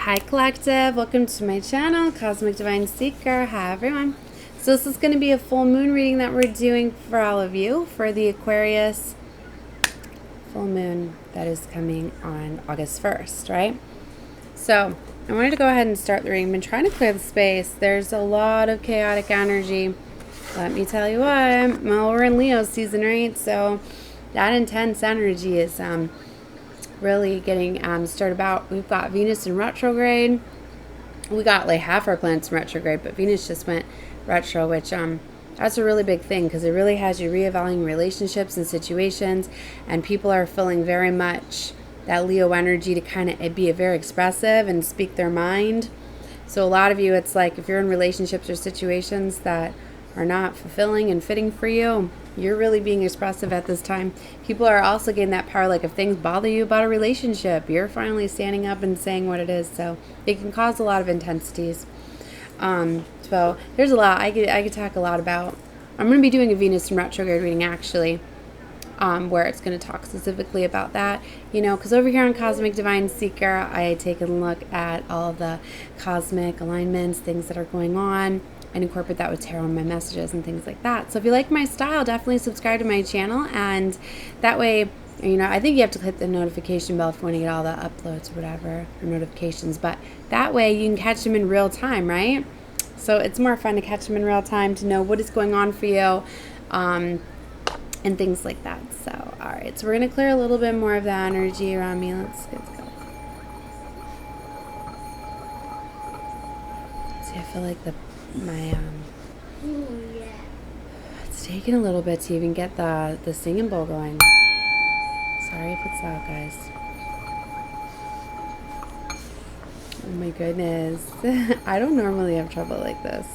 Hi Collective, welcome to my channel, Cosmic Divine Seeker. Hi everyone. So this is going to be a full moon reading that we're doing for all of you for the Aquarius full moon that is coming on August 1st, right? So I wanted to go ahead and start the reading. I've been trying to clear the space. There's a lot of chaotic energy. Let me tell you what, well, we're in Leo season, right? So that intense energy is really getting started out. We've got Venus in retrograde. We got like half our planets in retrograde, but Venus just went retro, which that's a really big thing because it really has you reevaluating relationships and situations, and people are feeling very much that Leo energy to kind of be very expressive and speak their mind. So a lot of you, it's like if you're in relationships or situations that are not fulfilling and fitting for you, you're really being expressive at this time. People are also getting that power, like if things bother you about a relationship, you're finally standing up and saying what it is. So it can cause a lot of intensities. So there's a lot I could talk a lot about. I'm going to be doing a Venus in retrograde reading actually, where it's going to talk specifically about that, you know, because over here on Cosmic Divine Seeker, I take a look at all the cosmic alignments, things that are going on, and incorporate that with tarot and my messages and things like that. So if you like my style, definitely subscribe to my channel, and that way, you know, I think you have to hit the notification bell if you want to get all the uploads or whatever, or notifications, but that way you can catch them in real time, right? So it's more fun to catch them in real time, to know what is going on for you, and things like that. So, all right, so we're going to clear a little bit more of the energy around me. Let's go. See, I feel like it's taking a little bit to even get the singing bowl going. Sorry if it's loud, guys. Oh my goodness. I don't normally have trouble like this.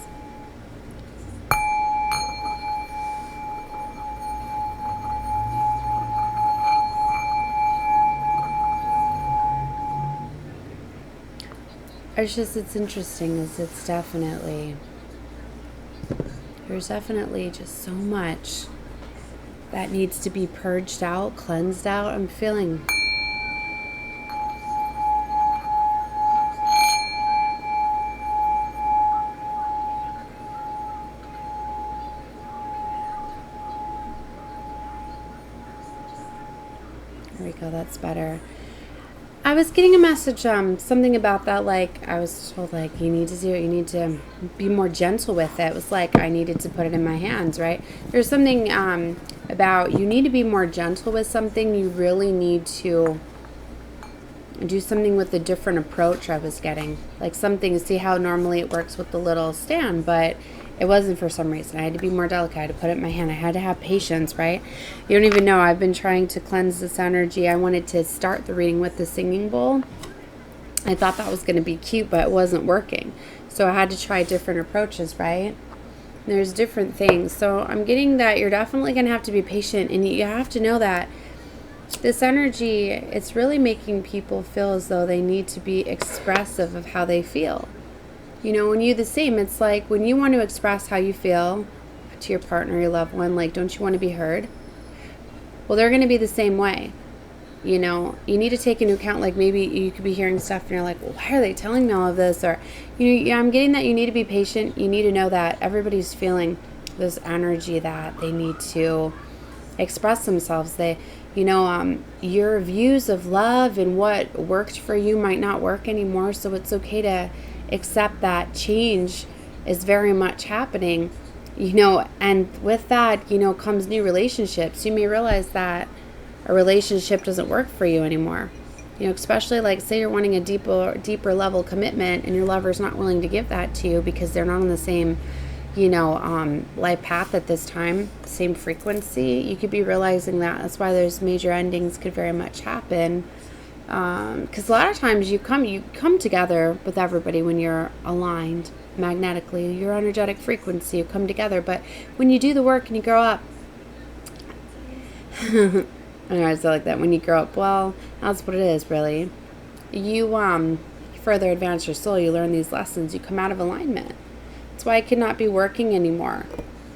It's interesting, is it's definitely, there's definitely just so much that needs to be purged out, cleansed out. I'm feeling there we go, that's better. I was getting a message, something about that, like, I was told, like, you need to do it, you need to be more gentle with it. It was like I needed to put it in my hands, right? There's something about you need to be more gentle with something. You really need to do something with a different approach. I was getting, like, something, see how normally it works with the little stand, but it wasn't for some reason. I had to be more delicate. I had to put it in my hand. I had to have patience, right? You don't even know. I've been trying to cleanse this energy. I wanted to start the reading with the singing bowl. I thought that was going to be cute, but it wasn't working. So I had to try different approaches, right? There's different things. So I'm getting that you're definitely going to have to be patient, and you have to know that this energy, it's really making people feel as though they need to be expressive of how they feel. You know, when you the same, it's like when you want to express how you feel to your partner, your loved one, like, don't you want to be heard? Well, they're going to be the same way. You know, you need to take into account, like, maybe you could be hearing stuff and you're like, well, why are they telling me all of this? Or, you know, yeah, I'm getting that you need to be patient. You need to know that everybody's feeling this energy that they need to express themselves. They, you know, your views of love and what worked for you might not work anymore. So it's okay to accept that change is very much happening, you know, and with that, you know, comes new relationships. You may realize that a relationship doesn't work for you anymore, you know, especially like say you're wanting a deeper level commitment and your lover's not willing to give that to you because they're not on the same, you know, life path at this time, same frequency. You could be realizing that. That's why there's major endings could very much happen. Because a lot of times you come together with everybody when you're aligned magnetically, your energetic frequency, you come together. But when you do the work and you grow up, I know I say like that, when you grow up, well, that's what it is really. You further advance your soul, you learn these lessons, you come out of alignment. That's why I could not be working anymore.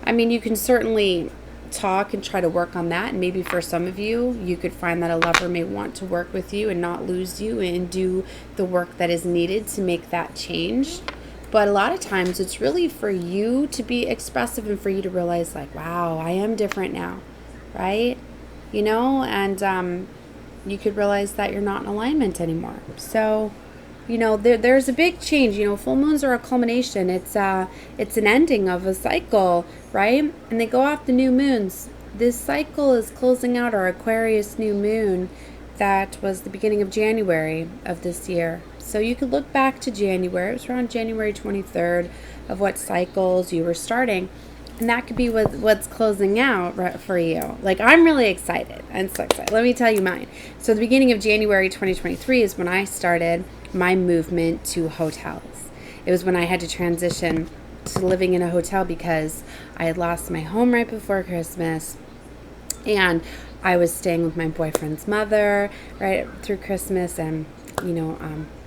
I mean, you can certainly talk and try to work on that. And maybe for some of you, you could find that a lover may want to work with you and not lose you and do the work that is needed to make that change. But a lot of times it's really for you to be expressive and for you to realize like, wow, I am different now, right? You know, and you could realize that you're not in alignment anymore. So, you know, there's a big change. You know, full moons are a culmination. It's an ending of a cycle, right? And they go off the new moons. This cycle is closing out our Aquarius new moon that was the beginning of January of this year. So you could look back to January. It was around January 23rd of what cycles you were starting. And that could be what's closing out for you. Like, I'm really excited. I'm so excited. Let me tell you mine. So the beginning of January 2023 is when I started my movement to hotels. It was when I had to transition to living in a hotel because I had lost my home right before Christmas. And I was staying with my boyfriend's mother right through Christmas and, you know,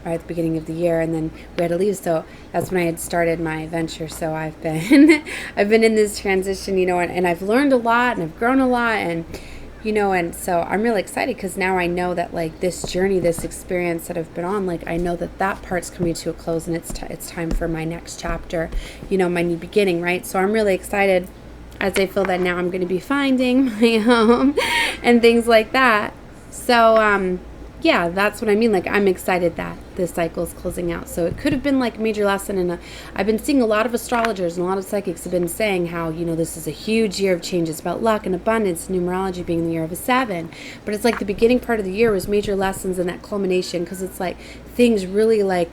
right at the beginning of the year, and then we had to leave. So that's when I had started my venture. So I've been I've been in this transition, you know, and I've learned a lot and I've grown a lot, and you know, and so I'm really excited because now I know that like this journey, this experience that I've been on, like I know that part's coming to a close, and it's time for my next chapter, you know, my new beginning, right? So I'm really excited as I feel that now I'm going to be finding my home and things like that. So yeah, that's what I mean. Like, I'm excited that this cycle is closing out. So it could have been like a major lesson. And I've been seeing a lot of astrologers and a lot of psychics have been saying how, you know, this is a huge year of change. It's about luck and abundance, numerology being the year of a 7. But it's like the beginning part of the year was major lessons and that culmination, because it's like things really like,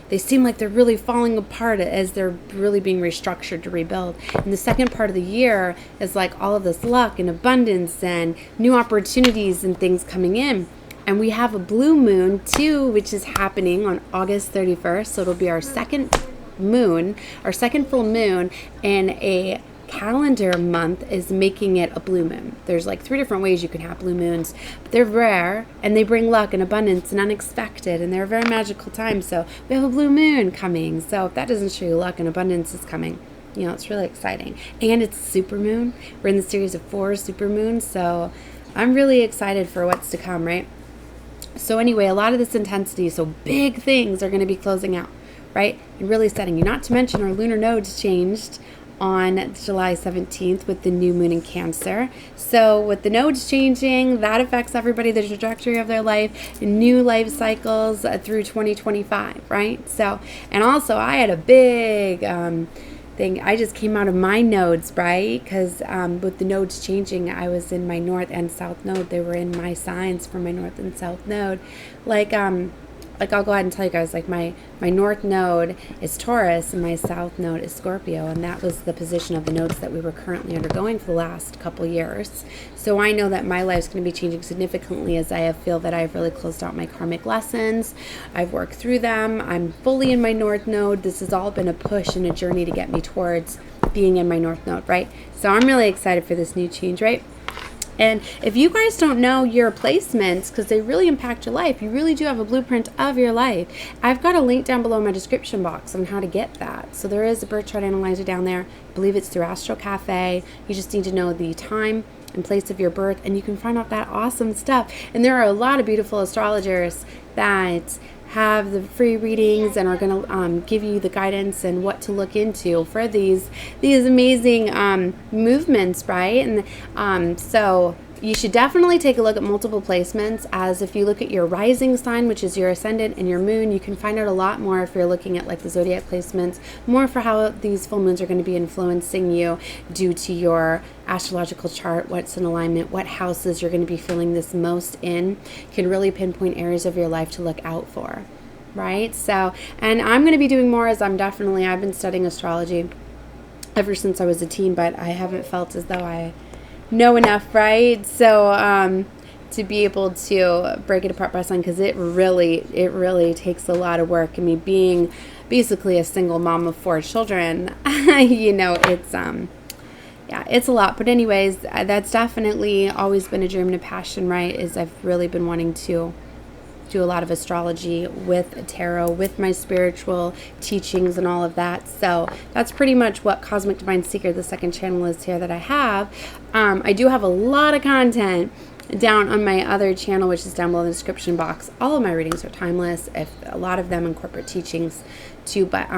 they seem like they're really falling apart as they're really being restructured to rebuild. And the second part of the year is like all of this luck and abundance and new opportunities and things coming in. And we have a blue moon too, which is happening on August 31st. So it'll be our second moon, our second full moon in a calendar month is making it a blue moon. There's like 3 different ways you can have blue moons, but they're rare and they bring luck and abundance and unexpected, and they're a very magical time. So we have a blue moon coming. So if that doesn't show you luck and abundance is coming, you know, it's really exciting. And it's a super moon. We're in the series of 4 super moons. So I'm really excited for what's to come, right? So anyway, a lot of this intensity, so big things are going to be closing out, right? And really setting you, not to mention our lunar nodes changed on July 17th with the new moon in Cancer. So with the nodes changing, that affects everybody, the trajectory of their life, new life cycles through 2025, right? So, and also I had a big thing. I just came out of my nodes, right? Because with the nodes changing, I was in my north and south node. They were in my signs for my north and south node. Like I'll go ahead and tell you guys, like my north node is Taurus and my south node is Scorpio, and that was the position of the nodes that we were currently undergoing for the last couple years. So I know that my life's going to be changing significantly as I feel that I've really closed out my karmic lessons. I've worked through them. I'm fully in my north node. This has all been a push and a journey to get me towards being in my north node, right? So I'm really excited for this new change, right? And if you guys don't know your placements, because they really impact your life, you really do have a blueprint of your life. I've got a link down below in my description box on how to get that. So there is a birth chart analyzer down there. I believe it's through Astro Cafe. You just need to know the time and place of your birth, and you can find out that awesome stuff. And there are a lot of beautiful astrologers that have the free readings and are going to give you the guidance and what to look into for these amazing movements, right? And so you should definitely take a look at multiple placements, as if you look at your rising sign, which is your ascendant, and your moon, you can find out a lot more if you're looking at like the zodiac placements, more for how these full moons are going to be influencing you due to your astrological chart, what's in alignment, what houses you're going to be feeling this most in, can really pinpoint areas of your life to look out for, right? So, and I'm going to be doing more, as I've been studying astrology ever since I was a teen, but I haven't felt as though I know enough, right? So to be able to break it apart by sign, because it really takes a lot of work. I mean, being basically a single mom of 4 children, you know, it's yeah, it's a lot. But anyways, that's definitely always been a dream and a passion, right? Is I've really been wanting to do a lot of astrology with tarot, with my spiritual teachings and all of that. So that's pretty much what Cosmic Divine Seeker, the second channel, is here that I have. I do have a lot of content down on my other channel, which is down below in the description box. All of my readings are timeless, if a lot of them incorporate teachings too, but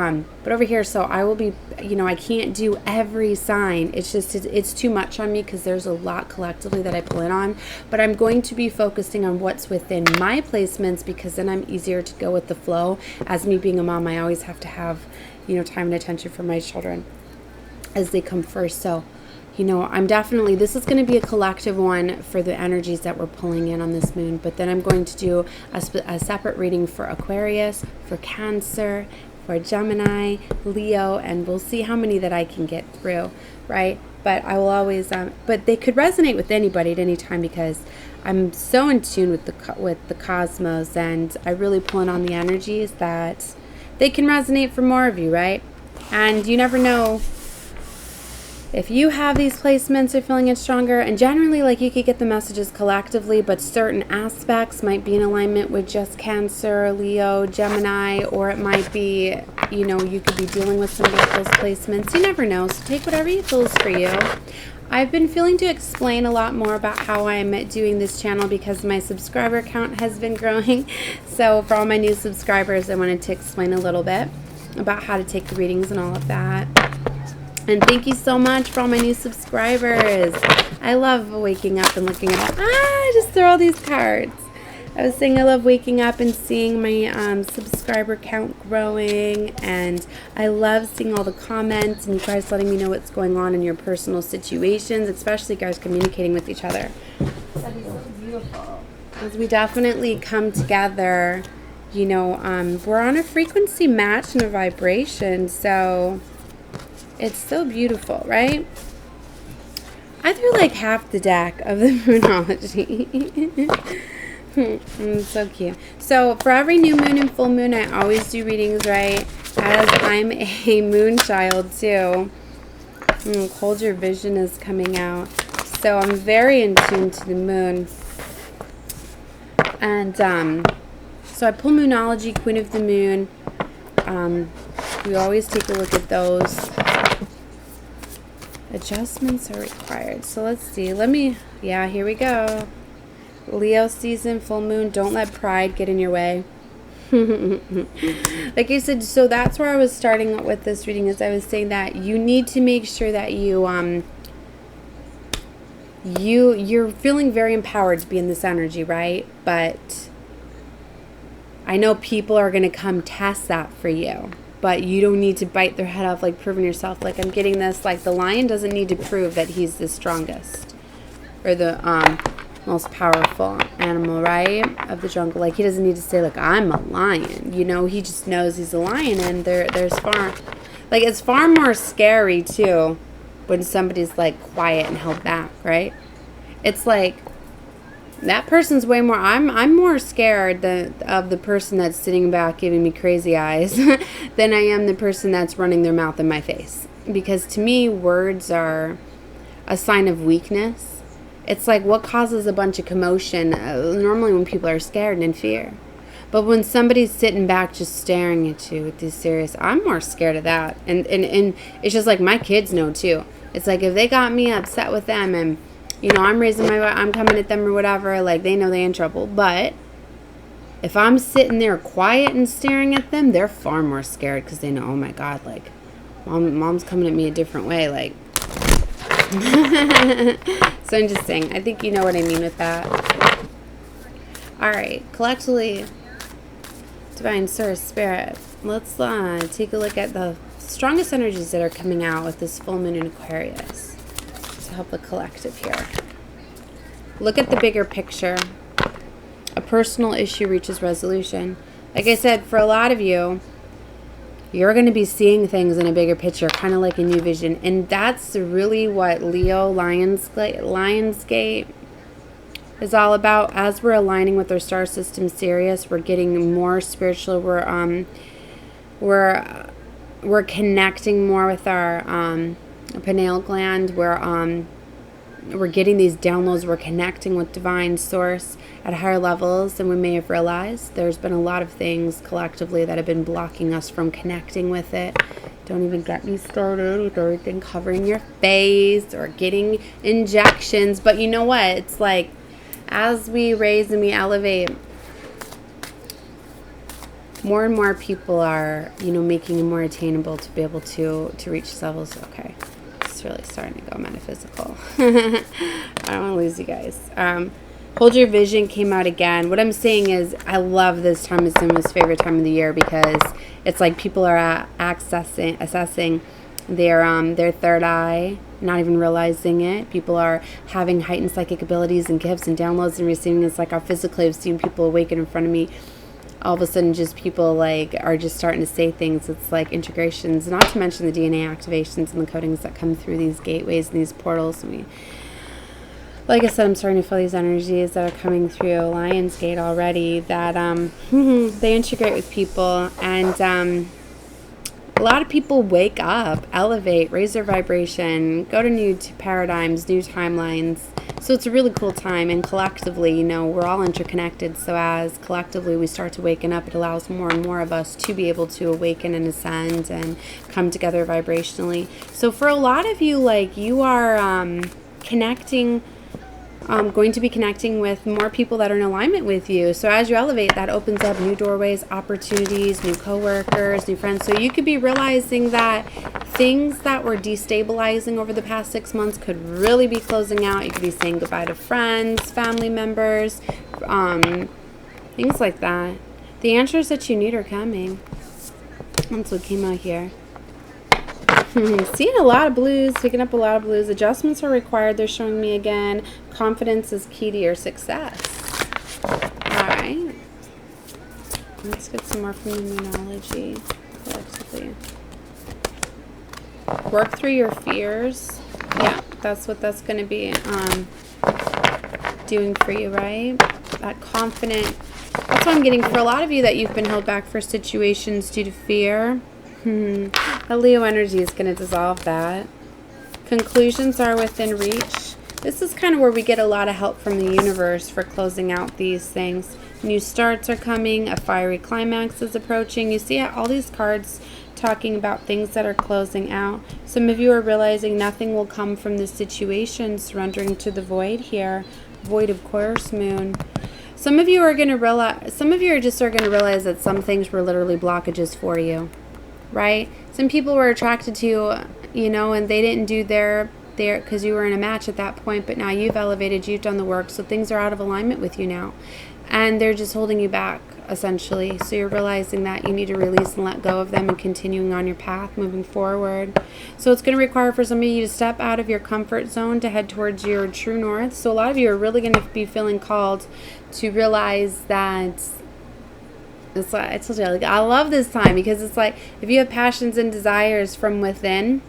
over here, so I will be, you know, I can't do every sign. It's just, it's too much on me because there's a lot collectively that I pull in on, but I'm going to be focusing on what's within my placements, because then I'm easier to go with the flow. As me being a mom, I always have to have, you know, time and attention for my children as they come first. So, you know, I'm definitely, this is going to be a collective one for the energies that we're pulling in on this moon, but then I'm going to do a separate reading for Aquarius, for Cancer, for Gemini, Leo, and we'll see how many that I can get through, right? But I will always, but they could resonate with anybody at any time, because I'm so in tune with the cosmos, and I really pull in on the energies that they can resonate for more of you, right? And you never know if you have these placements, are feeling it stronger, and generally, like, you could get the messages collectively, but certain aspects might be in alignment with just Cancer, Leo, Gemini, or it might be, you know, you could be dealing with somebody with those placements. You never know, so take whatever feels for you. I've been feeling to explain a lot more about how I'm doing this channel because my subscriber count has been growing. So for all my new subscribers, I wanted to explain a little bit about how to take the readings and all of that. And thank you so much for all my new subscribers. I love waking up and looking at just throw all these cards. I was saying I love waking up and seeing my subscriber count growing, and I love seeing all the comments and you guys letting me know what's going on in your personal situations, especially guys communicating with each other. That is so beautiful. Because we definitely come together, you know, we're on a frequency match and a vibration, so it's so beautiful, right? I threw like half the deck of the Moonology. So cute. So for every new moon and full moon, I always do readings, right? As I'm a moon child too. Hold Your Vision is coming out. So I'm very in tune to the moon. And so I pull Moonology, Queen of the Moon. We always take a look at those. Adjustments are required. So let's see. Yeah, here we go. Leo season, full moon. Don't let pride get in your way. Like I said, so that's where I was starting with this reading, is I was saying that you need to make sure that you're feeling very empowered to be in this energy, right? But I know people are going to come test that for you. But you don't need to bite their head off, like proving yourself. Like I'm getting this, like the lion doesn't need to prove that he's the strongest or the most powerful animal, right, of the jungle. Like he doesn't need to say, like, I'm a lion. You know, he just knows he's a lion, and there's far, like, it's far more scary too when somebody's like quiet and held back, right? It's like that person's way more, I'm more scared of the person that's sitting back giving me crazy eyes than I am the person that's running their mouth in my face. Because to me, words are a sign of weakness. It's like what causes a bunch of commotion normally when people are scared and in fear. But when somebody's sitting back just staring at you with these serious, I'm more scared of that. And it's just like my kids know too. It's like if they got me upset with them and, you know, I'm raising my, I'm coming at them or whatever, like they know they're in trouble. But if I'm sitting there quiet and staring at them, they're far more scared because they know, oh my God, like mom's coming at me a different way. Like, so I'm just saying, I think you know what I mean with that. All right, collectively, Divine Source Spirit, let's take a look at the strongest energies that are coming out with this full moon in Aquarius. Help the collective here. Look at the bigger picture. A personal issue reaches resolution. Like I said, for a lot of you, you're going to be seeing things in a bigger picture, kind of like a new vision. And that's really what Leo Lionsgate is all about. As we're aligning with our star system Sirius, we're getting more spiritual. We're connecting more with our pineal gland. We're we're getting these downloads. We're connecting with divine source at higher levels than we may have realized. There's been a lot of things collectively that have been blocking us from connecting with it. Don't even get me started with everything covering your face or getting injections. But you know what? It's like, as we raise and we elevate, more and more people are, making it more attainable to be able to reach these levels. Okay, it's really starting to go metaphysical. I don't want to lose you guys. Hold Your Vision came out again. What I'm saying is, I love this time. It's my most favorite time of the year because it's like people are assessing their third eye, not even realizing it. People are having heightened psychic abilities and gifts and downloads and receiving. It's like I physically have seen people awaken in front of me. All of a sudden, just people are just starting to say things. It's like integrations, not to mention the DNA activations and the codings that come through these gateways and these portals. Like I said, I'm starting to feel these energies that are coming through Lionsgate already, that they integrate with people, and a lot of people wake up, elevate, raise their vibration, go to new paradigms, new timelines. So it's a really cool time, and collectively, we're all interconnected. So as collectively we start to waken up, it allows more and more of us to be able to awaken and ascend and come together vibrationally. So for a lot of you, you are going to be connecting with more people that are in alignment with you. So as you elevate, that opens up new doorways, opportunities, new coworkers, new friends. So you could be realizing that things that were destabilizing over the past 6 months could really be closing out. You could be saying goodbye to friends, family members, things like that. The answers that you need are coming. That's what came out here. Seeing a lot of blues, picking up a lot of blues. Adjustments are required, they're showing me again. Confidence is key to your success. Alright. Let's get some more from the numerology collectively. Work through your fears. Yeah, that's what that's going to be doing for you, right? That confident. That's what I'm getting for a lot of you, that you've been held back for situations due to fear. The Leo energy is going to dissolve that. Conclusions are within reach. This is kind of where we get a lot of help from the universe for closing out these things. New starts are coming. A fiery climax is approaching. You see all these cards talking about things that are closing out. Some of you are realizing nothing will come from this situation, surrendering to the void here. Void, of course, moon. Some of you are going to realize, that some things were literally blockages for you. Right? Some people were attracted to you, and they didn't do their because you were in a match at that point, but now you've elevated, you've done the work, so things are out of alignment with you now. And they're just holding you back, essentially. So you're realizing that you need to release and let go of them and continuing on your path, moving forward. So it's going to require for some of you to step out of your comfort zone to head towards your true north. So a lot of you are really going to be feeling called to realize that it's like, I told you, I love this time, because it's like if you have passions and desires from within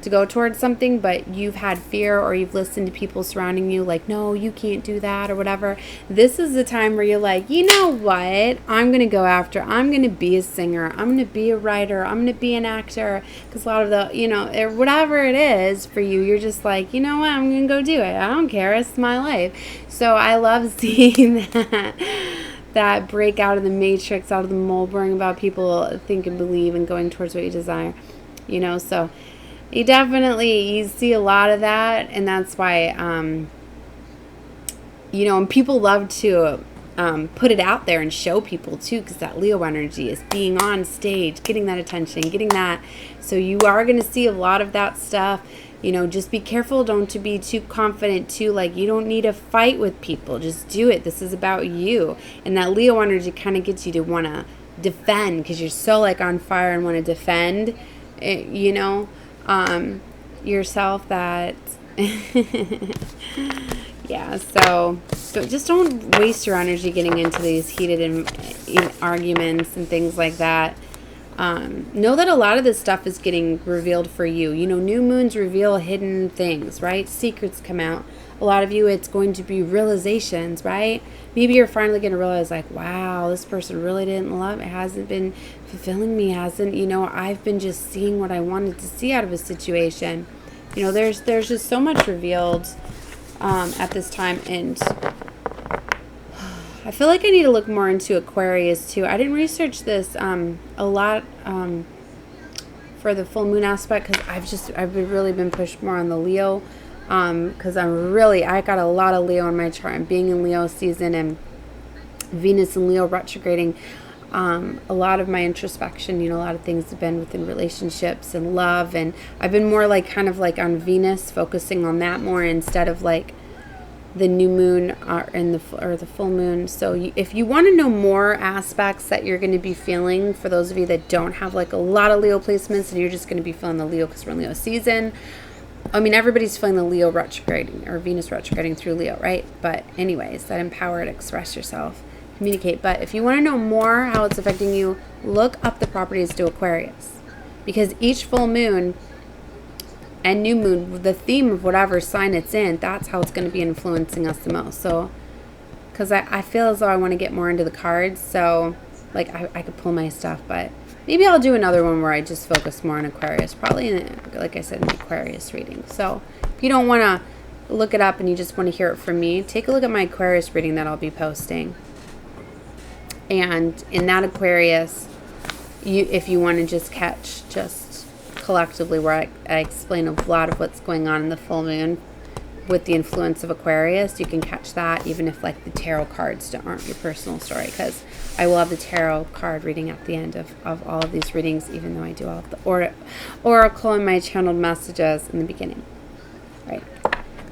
to go towards something, but you've had fear, or you've listened to people surrounding you like, no, you can't do that, or whatever. This is the time where you're like, you know what? I'm going to go after, I'm going to be a singer. I'm going to be a writer. I'm going to be an actor. Because a lot of the, whatever it is for you, you're just like, you know what? I'm going to go do it. I don't care. It's my life. So I love seeing that break out of the matrix, out of the mold, worrying about people think and believe and going towards what you desire, so you see a lot of that. And that's why, and people love to put it out there and show people too, because that Leo energy is being on stage, getting that attention, getting that. So you are going to see a lot of that stuff. Just be careful. Don't to be too confident too. Like, you don't need to fight with people. Just do it. This is about you. And that Leo energy kind of gets you to want to defend, because you're so on fire and want to defend, yourself, that, yeah. So just don't waste your energy getting into these heated arguments and things like that. Know that a lot of this stuff is getting revealed for you. New moons reveal hidden things, right? Secrets come out. A lot of you, it's going to be realizations, right? Maybe you're finally going to realize, wow, this person really didn't love it, hasn't been fulfilling me, I've been just seeing what I wanted to see out of a situation. You know, there's just so much revealed at this time, and I feel like I need to look more into Aquarius too. I didn't research this a lot for the full moon aspect, because I've really been pushed more on the Leo, because I got a lot of Leo in my chart, and being in Leo season and Venus and Leo retrograding. A lot of my introspection, you know, a lot of things have been within relationships and love, and I've been more like kind of like on Venus, focusing on that more instead of like the new moon or the full moon. So if you want to know more aspects that you're going to be feeling, for those of you that don't have like a lot of Leo placements and you're just going to be feeling the Leo because we're in Leo season. I mean, everybody's feeling the Leo retrograding or Venus retrograding through Leo, right? But anyways, that empower to express yourself, communicate. But if you want to know more how it's affecting you, look up the properties to Aquarius, because each full moon and new moon, the theme of whatever sign it's in, that's how it's going to be influencing us the most. So because I feel as though I want to get more into the cards, so like I could pull my stuff, but maybe I'll do another one where I just focus more on Aquarius, probably like I said, an Aquarius reading. So if you don't want to look it up and you just want to hear it from me, take a look at my Aquarius reading that I'll be posting. And in that Aquarius, if you want to just catch just collectively where I explain a lot of what's going on in the full moon with the influence of Aquarius, you can catch that even if like the tarot cards aren't your personal story, because I will have the tarot card reading at the end of all of these readings, even though I do all of the oracle and my channeled messages in the beginning. Right.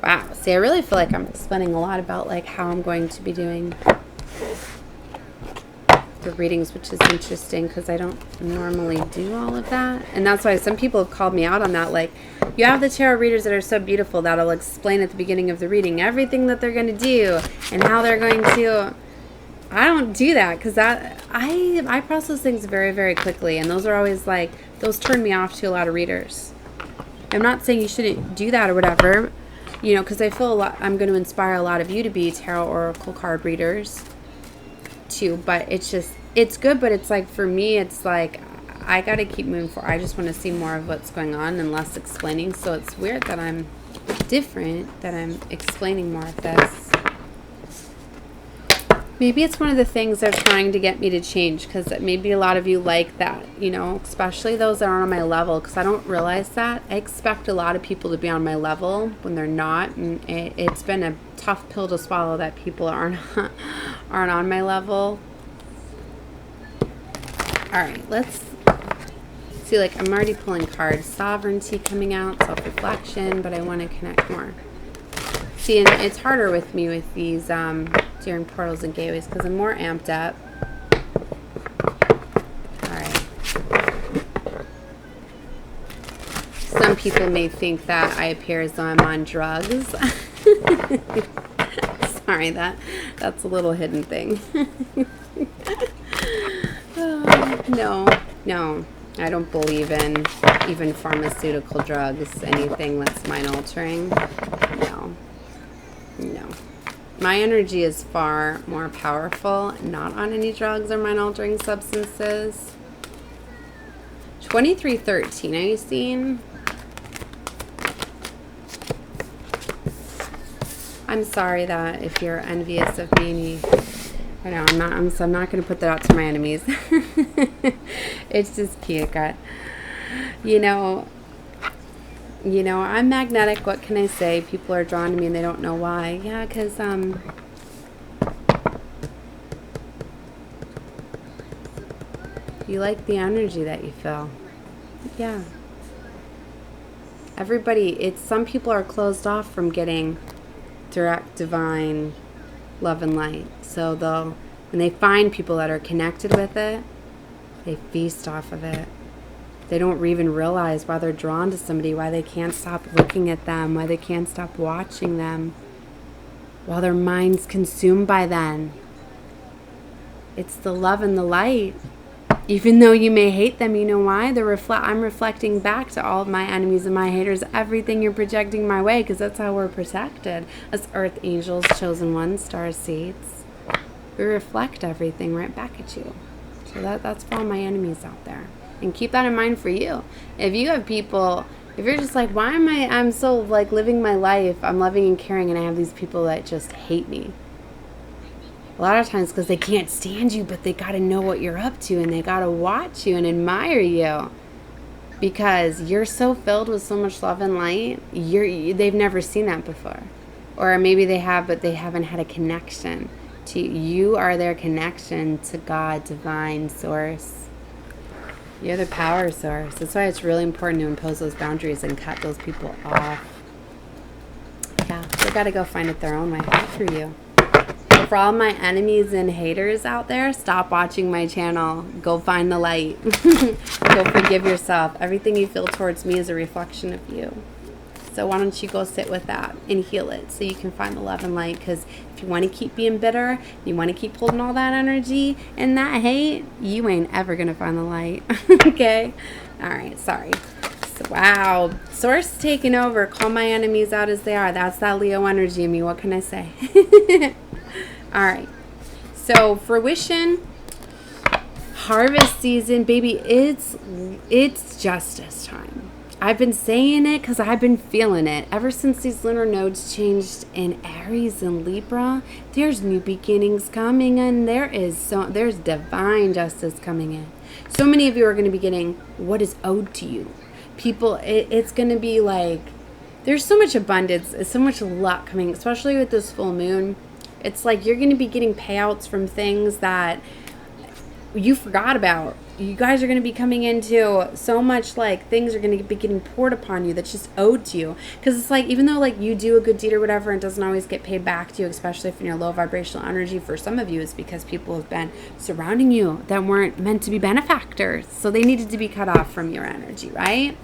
Wow. See, I really feel like I'm explaining a lot about like how I'm going to be doing the readings, which is interesting because I don't normally do all of that, and that's why some people have called me out on that. Like, you have the tarot readers that are so beautiful that'll explain at the beginning of the reading everything that they're going to do and how they're going to. I don't do that because that I process things very, very quickly, and those are always like, those turn me off to a lot of readers. I'm not saying you shouldn't do that or whatever, you know, because I feel I'm going to inspire a lot of you to be tarot oracle card readers too, but it's good, but it's like, for me, it's like I gotta keep moving forward. I just want to see more of what's going on and less explaining. So it's weird that I'm different, that I'm explaining more of this. Maybe it's one of the things they're trying to get me to change, because maybe a lot of you like that, you know, especially those that aren't on my level, because I don't realize that. I expect a lot of people to be on my level when they're not, and it's been a tough pill to swallow that people aren't on my level. All right, let's see. Like, I'm already pulling cards. Sovereignty coming out, self-reflection, but I want to connect more. See, and it's harder with me with these during portals and gateways because I'm more amped up. All right. Some people may think that I appear as though I'm on drugs. Sorry, that's a little hidden thing. No, I don't believe in even pharmaceutical drugs, anything that's mind-altering. No. My energy is far more powerful, not on any drugs or mind-altering substances. 2313, are you seeing? I'm sorry that if you're envious of me, I know I'm not going to put that out to my enemies. It's just cute, God. You know, I'm magnetic. What can I say? People are drawn to me and they don't know why. Yeah, because you like the energy that you feel. Yeah. Some people are closed off from getting direct divine love and light. So when they find people that are connected with it, they feast off of it. They don't even realize why they're drawn to somebody, why they can't stop looking at them, why they can't stop watching them, while their mind's consumed by them. It's the love and the light. Even though you may hate them, you know why? I'm reflecting back to all of my enemies and my haters everything you're projecting my way, because that's how we're protected as earth angels, chosen ones, star seeds. We reflect everything right back at you. So that's for all my enemies out there. And keep that in mind for you. If you have people If you're just like, why am I'm so like living my life, I'm loving and caring, and I have these people that just hate me. A lot of times because they can't stand you, but they got to know what you're up to, and they got to watch you and admire you because you're so filled with so much love and light. They've never seen that before. Or maybe they have, but they haven't had a connection to you. You are their connection to God, divine source. You're the power source. That's why it's really important to impose those boundaries and cut those people off. Yeah, they got to go find it their own way. Good for you. For all my enemies and haters out there, stop watching my channel. Go find the light. Go forgive yourself. Everything you feel towards me is a reflection of you. So why don't you go sit with that and heal it so you can find the love and light? Because if you want to keep being bitter, you want to keep holding all that energy and that hate, you ain't ever going to find the light. Okay? All right. Sorry. So, wow. Source taking over. Call my enemies out as they are. That's that Leo energy in me. What can I say? All right. So fruition, harvest season, baby, it's justice time. I've been saying it because I've been feeling it. Ever since these lunar nodes changed in Aries and Libra, there's new beginnings coming, and there's divine justice coming in. So many of you are going to be getting what is owed to you. People, it's going to be like, there's so much abundance, so much luck coming, especially with this full moon. It's like you're going to be getting payouts from things that you forgot about. You guys are going to be coming into so much, like, things are going to be getting poured upon you that's just owed to you. Because it's like, even though, like, you do a good deed or whatever, it doesn't always get paid back to you, especially if you're low vibrational energy. For some of you, it's because people have been surrounding you that weren't meant to be benefactors. So they needed to be cut off from your energy, right?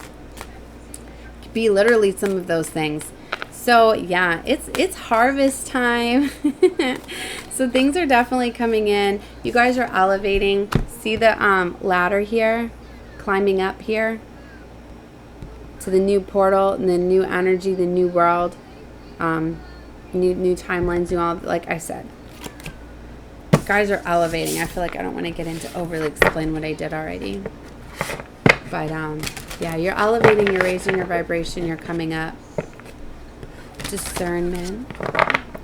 Could be literally some of those things. So yeah, it's harvest time. So things are definitely coming in. You guys are elevating. See the ladder here, climbing up here to the new portal and the new energy, the new world, new timelines, new all. Like I said, you guys are elevating. I feel like I don't want to get into overly explain what I did already, but yeah, you're elevating. You're raising your vibration. You're coming up. Discernment.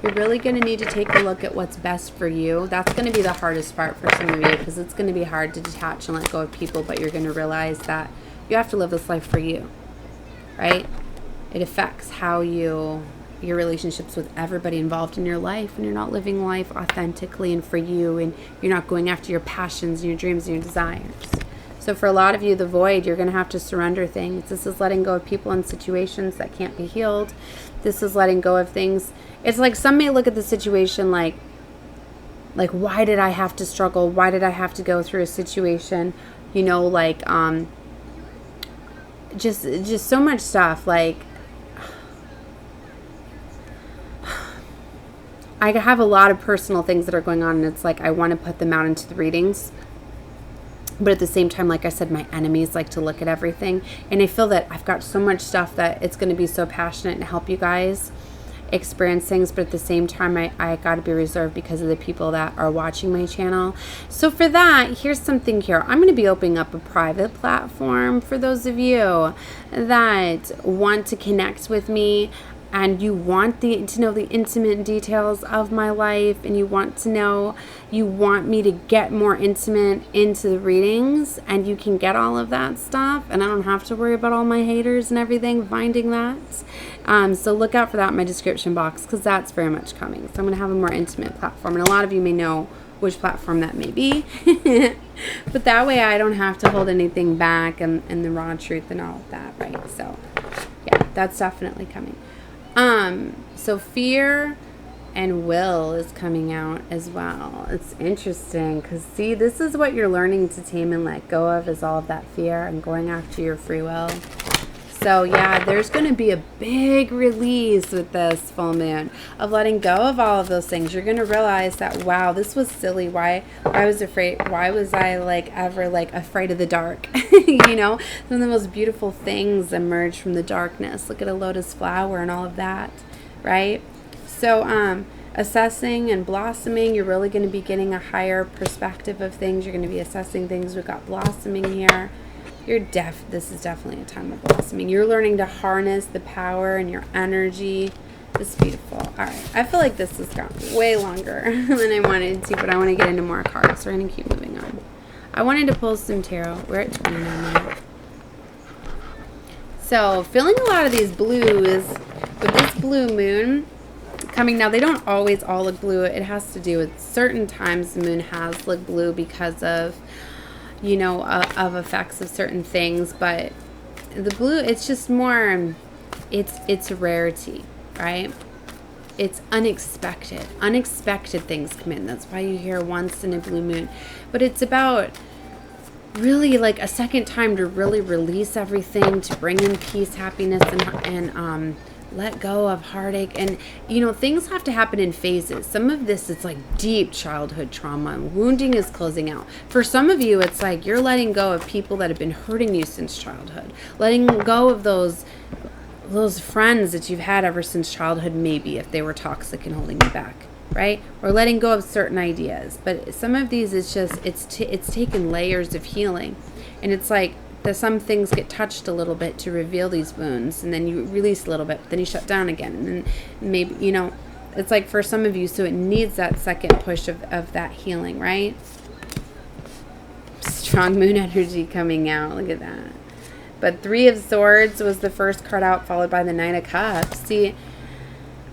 You're really going to need to take a look at what's best for you. That's going to be the hardest part for some of you, because it's going to be hard to detach and let go of people, but you're going to realize that you have to live this life for you, right? It affects how your relationships with everybody involved in your life, and you're not living life authentically and for you, and you're not going after your passions and your dreams and your desires. So for a lot of you, the void, you're going to have to surrender things. This is letting go of people and situations that can't be healed. This is letting go of things. It's like some may look at the situation like why did I have to struggle? Why did I have to go through a situation? You know, like just so much stuff. Like I have a lot of personal things that are going on, and it's like I want to put them out into the readings. But at the same time, like I said, my enemies like to look at everything. And I feel that I've got so much stuff that it's going to be so passionate and help you guys experience things. But at the same time, I got to be reserved because of the people that are watching my channel. So for that, here's something here. I'm going to be opening up a private platform for those of you that want to connect with me, and you want to know the intimate details of my life, and you want me to get more intimate into the readings, and you can get all of that stuff, and I don't have to worry about all my haters and everything finding that. So look out for that in my description box, because that's very much coming. So I'm going to have a more intimate platform, and a lot of you may know which platform that may be. But that way I don't have to hold anything back, and the raw truth and all of that, right? So yeah, that's definitely coming. So fear and will is coming out as well. It's interesting because, see, this is what you're learning to tame and let go of, is all of that fear and going after your free will. So yeah, there's going to be a big release with this full moon of letting go of all of those things. You're going to realize that, wow, this was silly. Why I was afraid. Why was I ever afraid of the dark? You know, some of the most beautiful things emerge from the darkness. Look at a lotus flower and all of that, right? So assessing and blossoming, you're really going to be getting a higher perspective of things. You're going to be assessing things. We've got blossoming here. This is definitely a time of blossoming. You're learning to harness the power and your energy. It's beautiful. All right. I feel like this has gone way longer than I wanted to, but I want to get into more cards. So we're going to keep moving on. I wanted to pull some tarot. We're at 29 now. So feeling a lot of these blues with this blue moon coming now. They don't always all look blue. It has to do with certain times the moon has looked blue because of, you know, of effects of certain things. But the blue, it's just more, it's a rarity, right? It's unexpected. Unexpected things come in. That's why you hear once in a blue moon. But it's about really like a second time to really release everything, to bring in peace, happiness, and let go of heartache. And, you know, things have to happen in phases. Some of this is like deep childhood trauma. Wounding is closing out. For some of you, it's like you're letting go of people that have been hurting you since childhood. Letting go of those friends that you've had ever since childhood, maybe, if they were toxic and holding you back, right? Or letting go of certain ideas. But some of these, it's just, it's taken layers of healing. And it's like, some things get touched a little bit to reveal these wounds, and then you release a little bit, but then you shut down again, and then maybe, you know, it's like for some of you, so it needs that second push of that healing, right? Strong moon energy coming out. Look at that. But Three of Swords was the first card out, followed by the Nine of Cups. See,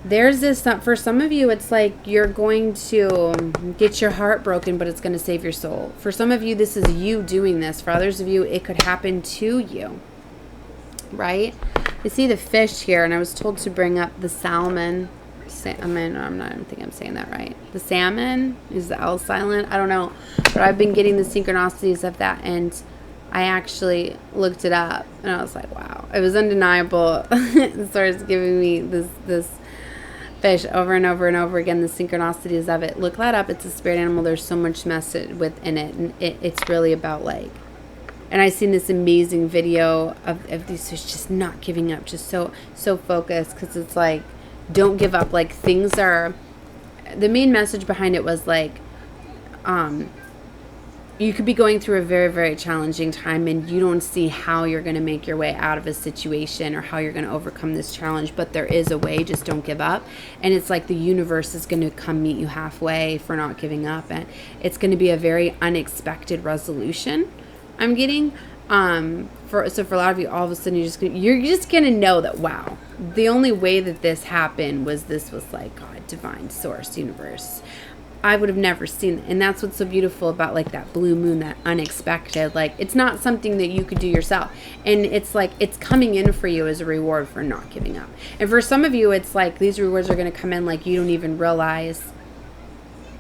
there's this, for some of you, it's like you're going to get your heart broken, but it's going to save your soul. For some of you, this is you doing this. For others of you, it could happen to you, right? I see the fish here, and I was told to bring up the salmon. I don't think I'm saying that right. The salmon, is the L silent? I don't know. But I've been getting the synchronicities of that, and I actually looked it up, and I was like, wow. It was undeniable. It starts giving me this fish over and over and over again, the synchronicities of it. Look that up. It's a spirit animal. There's so much message within it, and it's really about like, and I seen this amazing video of these fish just not giving up, just so focused, because it's like, don't give up. Like, things are, the main message behind it was like, you could be going through a very, very challenging time, and you don't see how you're going to make your way out of a situation or how you're going to overcome this challenge, but there is a way. Just don't give up. And it's like the universe is going to come meet you halfway for not giving up, and it's going to be a very unexpected resolution, I'm getting. For a lot of you, all of a sudden you're just gonna know that, wow, the only way that this happened was like God, divine source, universe. I would have never seen it. And that's what's so beautiful about like that blue moon, that unexpected. Like, it's not something that you could do yourself, and it's like it's coming in for you as a reward for not giving up. And for some of you, it's like these rewards are going to come in like you don't even realize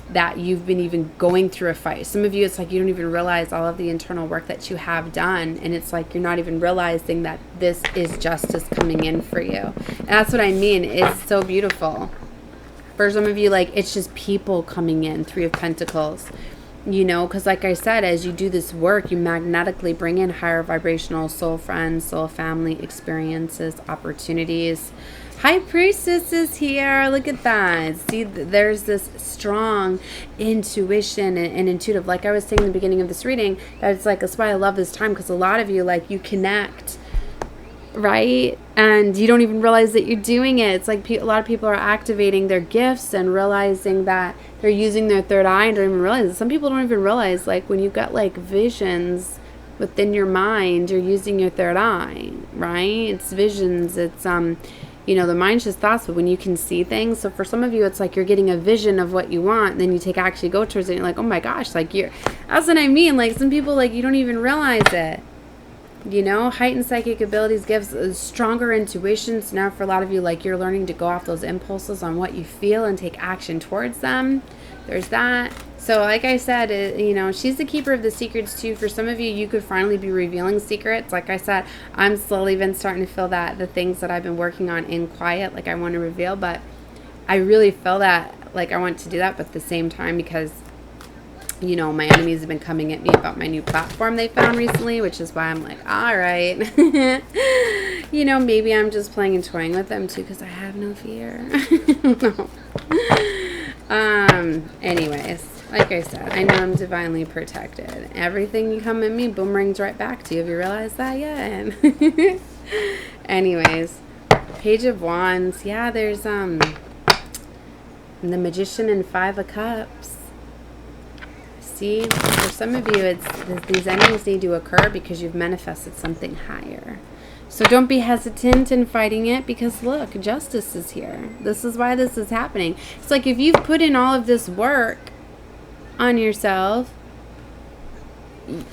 that you've been even going through a fight. Some of you, it's like you don't even realize all of the internal work that you have done, and it's like you're not even realizing that this is justice coming in for you. And that's what I mean. It's so beautiful. For some of you, like, it's just people coming in. Three of Pentacles, you know, because like I said, as you do this work, you magnetically bring in higher vibrational soul friends, soul family experiences, opportunities. High Priestess is here. Look at that. See, there's this strong intuition and intuitive, like I was saying in the beginning of this reading, that it's like, that's why I love this time, because a lot of you, like, you connect, right? And you don't even realize that you're doing it. It's like a lot of people are activating their gifts and realizing that they're using their third eye and don't even realize it. Some people don't even realize, like, when you got like visions within your mind, you're using your third eye, right? It's visions. It's you know, the mind's just thoughts, but when you can see things. So for some of you, it's like you're getting a vision of what you want, and then you take action, go towards it, and you're like, oh my gosh, like that's what I mean. Like, some people, like, you don't even realize it. You know, heightened psychic abilities gives stronger intuitions. Now for a lot of you, like, you're learning to go off those impulses on what you feel and take action towards them. There's that. So like I said, you know, she's the keeper of the secrets too. For some of you, you could finally be revealing secrets. Like I said, I'm slowly been starting to feel that the things that I've been working on in quiet, like, I want to reveal, but I really feel that, like, I want to do that, but at the same time, because, you know, my enemies have been coming at me about my new platform they found recently, which is why I'm like, all right, you know, maybe I'm just playing and toying with them too, because I have no fear. No. Anyways, Like I said, I know I'm divinely protected. Everything you come at me boomerangs right back to you. Have you realized that yet? Anyways, Page of Wands. Yeah, there's the Magician and 5 of Cups. See, for some of you, these endings need to occur because you've manifested something higher. So don't be hesitant in fighting it, because look, justice is here. This is why this is happening. It's like if you've put in all of this work on yourself,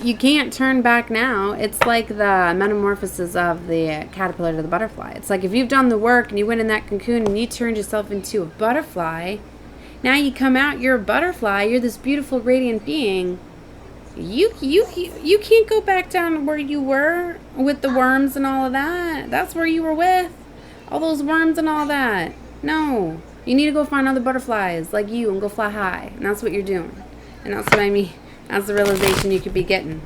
you can't turn back now. It's like the metamorphosis of the caterpillar to the butterfly. It's like if you've done the work and you went in that cocoon and you turned yourself into a butterfly, now you come out, you're a butterfly, you're this beautiful, radiant being. You can't go back down to where you were with the worms and all of that. That's where you were with. All those worms and all that. No. You need to go find other butterflies like you and go fly high. And that's what you're doing. And that's what I mean. That's the realization you could be getting.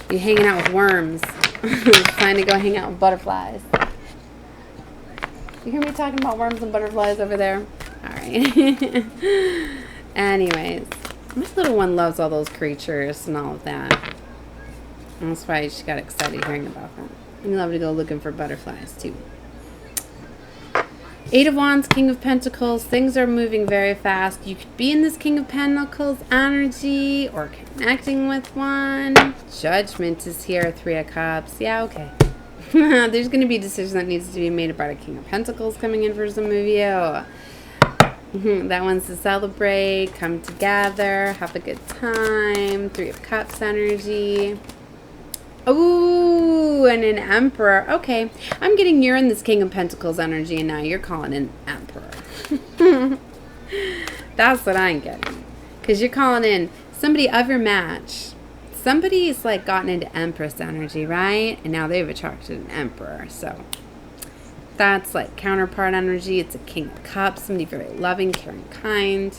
You're hanging out with worms. Trying to go hang out with butterflies. You hear me talking about worms and butterflies over there? Alright. Anyways. My little one loves all those creatures and all of that. That's why she got excited hearing about them. We love to go looking for butterflies too. 8 of Wands, King of Pentacles. Things are moving very fast. You could be in this King of Pentacles energy or connecting with one. Judgment is here. 3 of Cups. Yeah, okay. There's going to be a decision that needs to be made about a King of Pentacles coming in for some of you. That one's to celebrate, come together, have a good time. 3 of Cups energy. Ooh, and an Emperor. Okay, I'm getting you're in this King of Pentacles energy, and now you're calling in Emperor. That's what I'm getting. Because you're calling in somebody of your match. Somebody's like gotten into Empress energy, right? And now they've attracted an Emperor, so... That's like counterpart energy. It's a King of Cups. Somebody very loving, caring, kind.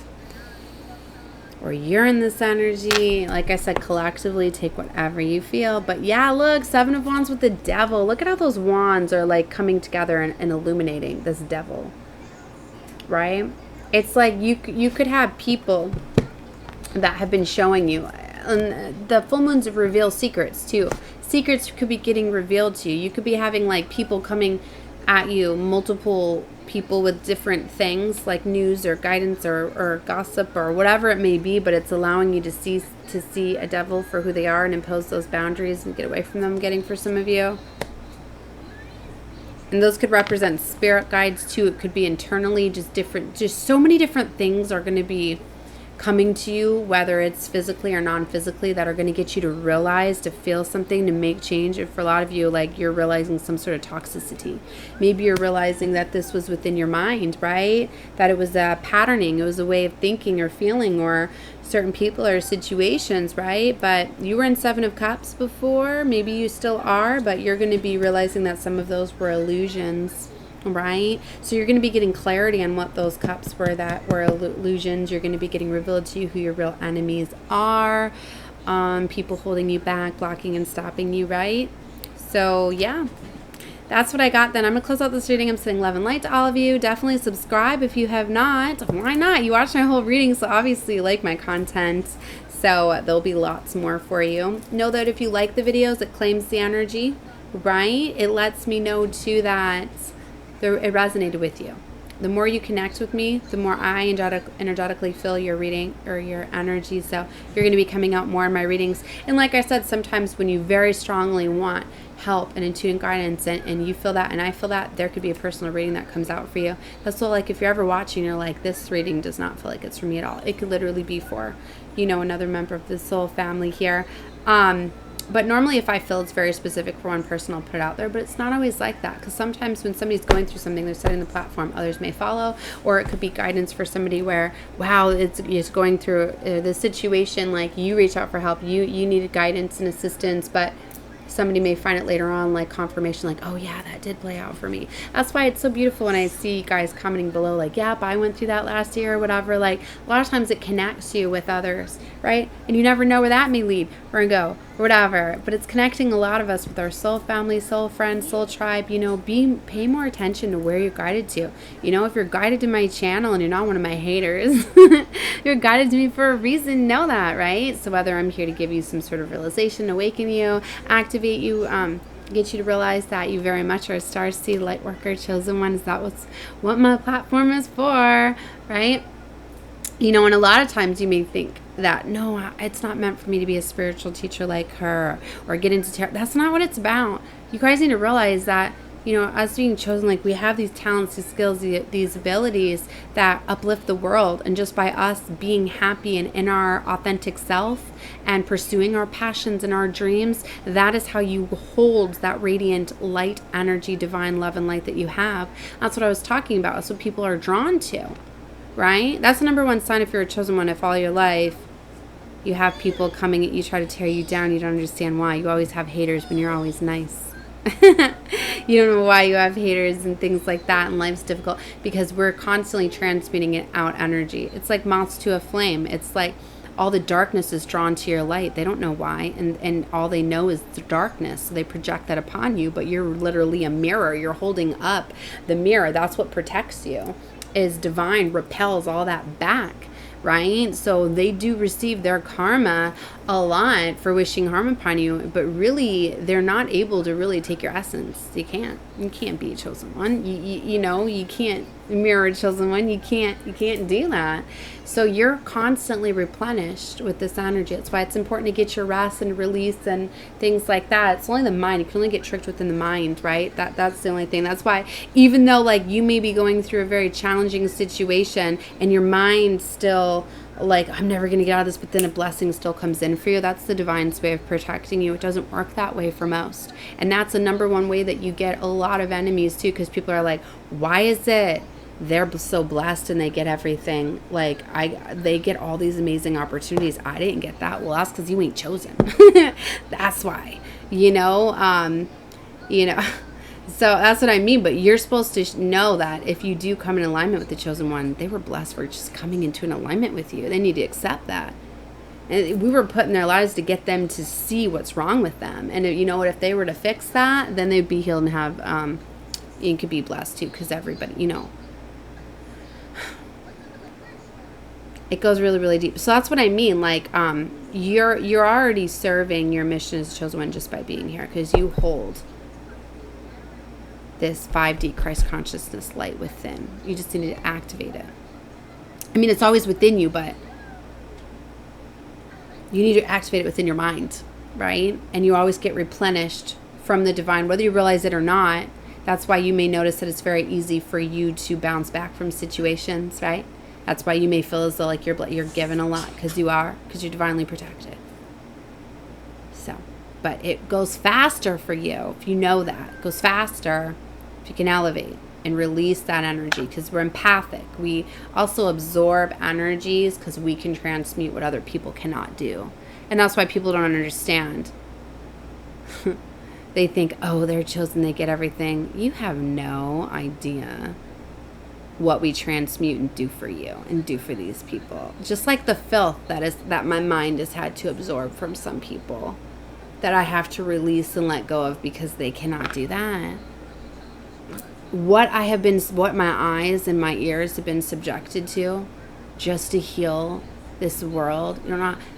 Or you're in this energy. Like I said, collectively, take whatever you feel. But yeah, look, 7 of Wands with the Devil. Look at how those wands are like coming together and illuminating this Devil. Right? It's like you could have people that have been showing you. And the full moons reveal secrets too. Secrets could be getting revealed to you. You could be having like people coming at you, multiple people with different things like news or guidance or gossip or whatever it may be, but it's allowing you to see a devil for who they are and impose those boundaries and get away from them, getting for some of you. And those could represent spirit guides too. It could be internally, just so many different things are going to be coming to you, whether it's physically or non-physically, that are going to get you to realize, to feel something, to make change. And for a lot of you, like you're realizing some sort of toxicity. Maybe you're realizing that this was within your mind, right? That it was a patterning, it was a way of thinking or feeling, or certain people or situations, right? But you were in 7 of Cups before, maybe you still are, but you're going to be realizing that some of those were illusions. Right? So you're going to be getting clarity on what those cups were that were illusions. You're going to be getting revealed to you who your real enemies are. People holding you back, blocking and stopping you, right? So yeah, that's what I got then. I'm going to close out this reading. I'm sending love and light to all of you. Definitely subscribe if you have not. Why not? You watched my whole reading, so obviously you like my content. So there'll be lots more for you. Know that if you like the videos, it claims the energy, right? It lets me know too that it resonated with you. The more you connect with me, the more I energetically feel your reading or your energy. So you're going to be coming out more in my readings. And like I said, sometimes when you very strongly want help and intuitive guidance and you feel that and I feel that, there could be a personal reading that comes out for you. That's so like if you're ever watching, you're like, this reading does not feel like it's for me at all. It could literally be for, another member of the soul family here. But normally if I feel it's very specific for one person, I'll put it out there. But it's not always like that. Because sometimes when somebody's going through something, they're setting the platform, others may follow. Or it could be guidance for somebody where, wow, it's going through this situation. Like you reach out for help. You needed guidance and assistance. But Somebody may find it later on like confirmation, like, oh yeah, that did play out for me. That's why it's so beautiful when I see guys commenting below like, yep, I went through that last year or whatever. Like, a lot of times it connects you with others, right? And you never know where that may lead or go or whatever. But it's connecting a lot of us with our soul family, soul friends, soul tribe. You know, pay more attention to where you're guided to. You know, if you're guided to my channel and you're not one of my haters, you're guided to me for a reason. Know that, right? So whether I'm here to give you some sort of realization, awaken you, activate you, get you to realize that you very much are a star seed, light worker, chosen one. Is that what my platform is for, right? You know, and a lot of times you may think that, no, it's not meant for me to be a spiritual teacher like her or get into tarot. That's not what it's about. You guys need to realize that, you know, us being chosen, like, we have these talents, these skills, these abilities that uplift the world. And just by us being happy and in our authentic self and pursuing our passions and our dreams, that is how you hold that radiant light energy, divine love and light that you have. That's what I was talking about. That's what people are drawn to, right? That's the number one sign if you're a chosen one. If all your life you have people coming at you, try to tear you down, you don't understand why. You always have haters when you're always nice. You don't know why you have haters and things like that, and life's difficult because we're constantly transmuting it out energy. It's like moths to a flame. It's like all the darkness is drawn to your light. They don't know why, and all they know is the darkness, so they project that upon you. But you're literally a mirror. You're holding up the mirror. That's what protects you, is divine repels all that back, right? So they do receive their karma a lot for wishing harm upon you, but really they're not able to really take your essence. You can't be a chosen one. You know, you can't mirror a chosen one. You can't do that. So you're constantly replenished with this energy. That's why it's important to get your rest and release and things like that. It's only the mind. You can only get tricked within the mind, right? That's the only thing. That's why even though like you may be going through a very challenging situation and your mind still like, I'm never going to get out of this, but then a blessing still comes in for you. That's the divine's way of protecting you. It doesn't work that way for most. And that's the number one way that you get a lot of enemies too, because people are like, why is it they're so blessed and they get everything? Like, they get all these amazing opportunities. I didn't get that. Well, that's because you ain't chosen. That's why, you know. So that's what I mean. But you're supposed to know that if you do come in alignment with the chosen one, they were blessed for just coming into an alignment with you. They need to accept that. And we were put in their lives to get them to see what's wrong with them. And you know what? If they were to fix that, then they'd be healed and have, you could be blessed too, because everybody, you know. It goes really, really deep. So that's what I mean. Like, you're already serving your mission as a chosen one just by being here, because you hold this 5D Christ consciousness light within. You just need to activate it. I mean, it's always within you, but you need to activate it within your mind, right? And you always get replenished from the divine, whether you realize it or not. That's why you may notice that it's very easy for you to bounce back from situations, right? That's why you may feel as though like you're given a lot, because you're divinely protected. So, but it goes faster for you if you know that. It goes faster if you can elevate and release that energy, because we're empathic. We also absorb energies because we can transmute what other people cannot do. And that's why people don't understand. They think, oh, they're chosen, they get everything. You have no idea what we transmute and do for you and do for these people. Just like the filth that my mind has had to absorb from some people, that I have to release and let go of because they cannot do that. What my eyes and my ears have been subjected to just to heal this world.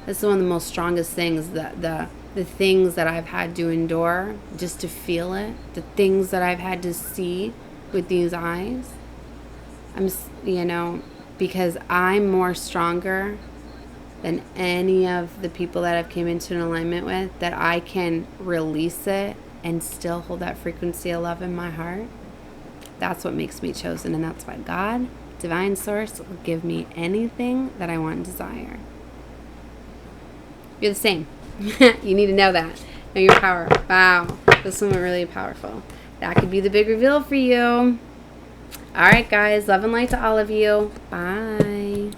That's one of the most strongest things, that the things that I've had to endure just to feel it, the things that I've had to see with these eyes. Because I'm more stronger than any of the people that I've came into an alignment with, that I can release it and still hold that frequency of love in my heart. That's what makes me chosen, and that's why God, divine source, will give me anything that I want and desire. You're the same. You need to know that. Know your power. Wow. This one was really powerful. That could be the big reveal for you. All right, guys. Love and light to all of you. Bye.